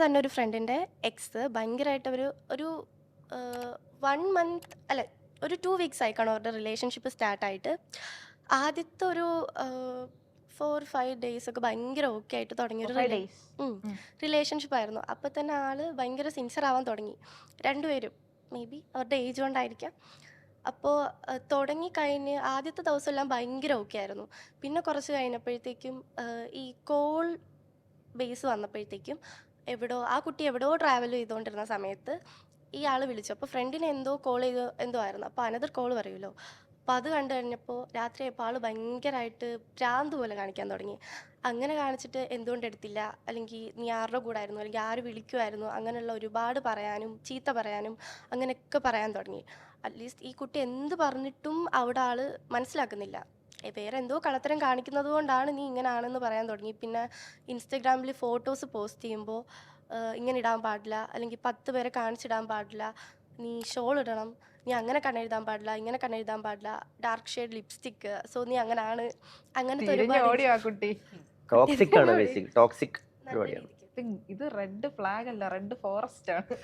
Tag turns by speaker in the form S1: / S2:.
S1: തന്നെ ഒരു ഫ്രണ്ടിൻ്റെ എക്സ് ഭയങ്കരമായിട്ട് ഒരു 1 മന്ത് അല്ല ഒരു 2 വീക്സ് ആയിക്കാണും അവരുടെ റിലേഷൻഷിപ്പ് സ്റ്റാർട്ടായിട്ട്. ആദ്യത്തെ ഒരു 4-5 ഡേയ്സ് ഒക്കെ ഭയങ്കര ഓക്കെ ആയിട്ട് തുടങ്ങിയൊരു
S2: 5 days.
S1: റിലേഷൻഷിപ്പ് ആയിരുന്നു. അപ്പോൾ തന്നെ ആള് ഭയങ്കര സിൻസിയർ ആവാൻ തുടങ്ങി. രണ്ടുപേരും മേ ബി അവരുടെ ഏജ് കൊണ്ടായിരിക്കാം. അപ്പോൾ തുടങ്ങിക്കഴിഞ്ഞ് ആദ്യത്തെ ദിവസമെല്ലാം ഭയങ്കര ഓക്കെ ആയിരുന്നു. പിന്നെ കുറച്ച് കഴിഞ്ഞപ്പോഴത്തേക്കും ഈ കോൾ ബേസ് വന്നപ്പോഴത്തേക്കും ആ കുട്ടി എവിടെയോ ട്രാവൽ ചെയ്തുകൊണ്ടിരുന്ന സമയത്ത് ഈ ആൾ വിളിച്ചു. അപ്പോൾ ഫ്രണ്ടിനെ എന്തോ കോൾ ചെയ്ത് എന്തോ ആയിരുന്നു. അപ്പോൾ അനദർ കോൾ പറയുമല്ലോ. അപ്പോൾ അത് കണ്ടു കഴിഞ്ഞപ്പോൾ രാത്രിയായപ്പോൾ ആൾ ഭയങ്കരമായിട്ട് ഭ്രാന്ത് പോലെ കാണിക്കാൻ തുടങ്ങി. അങ്ങനെ കാണിച്ചിട്ട് എന്തുകൊണ്ട് എടുത്തില്ല, അല്ലെങ്കിൽ നീ ആരുടെ കൂടെ ആയിരുന്നു, അല്ലെങ്കിൽ ആര് വിളിക്കുമായിരുന്നു, അങ്ങനെയുള്ള ഒരുപാട് പറയാനും ചീത്ത പറയാനും അങ്ങനെയൊക്കെ പറയാൻ തുടങ്ങി. അറ്റ്ലീസ്റ്റ് ഈ കുട്ടി എന്ത് പറഞ്ഞിട്ടും അവിടെ ആൾ മനസ്സിലാക്കുന്നില്ല. വേറെ എന്തോ കള്ളത്തരം കാണിക്കുന്നത് കൊണ്ടാണ് നീ ഇങ്ങനെയാണെന്ന് പറയാൻ തുടങ്ങി. പിന്നെ ഇൻസ്റ്റഗ്രാമിൽ ഫോട്ടോസ് പോസ്റ്റ് ചെയ്യുമ്പോൾ ഇങ്ങനെ ഇടാൻ പാടില്ല, അല്ലെങ്കിൽ 10 പേരെ കാണിച്ചിടാൻ പാടില്ല, നീ ഷോൾ ഇടണം, നീ അങ്ങനെ കണ്ണെഴുതാൻ പാടില്ല, ഇങ്ങനെ കണ്ണെഴുതാൻ പാടില്ല, ഡാർക്ക് ഷെയ്ഡ് ലിപ്സ്റ്റിക്ക്, സോ നീ അങ്ങനെയാണ്, അങ്ങനത്തെ
S2: തിരിഞ്ഞ്
S1: ഒരുപാട്
S2: ഓടിയോ ആ കുട്ടി?
S3: ടോക്സിക് ആണ്, ബേസിക് ടോക്സിക്
S1: നല്ല
S3: പരിപാടിയാണ്.
S1: രീതിക്ക്
S2: ഇത് റെഡ് ഫ്ലാഗ് അല്ല, റെഡ് ഫോറസ്റ്റ് ആണ്.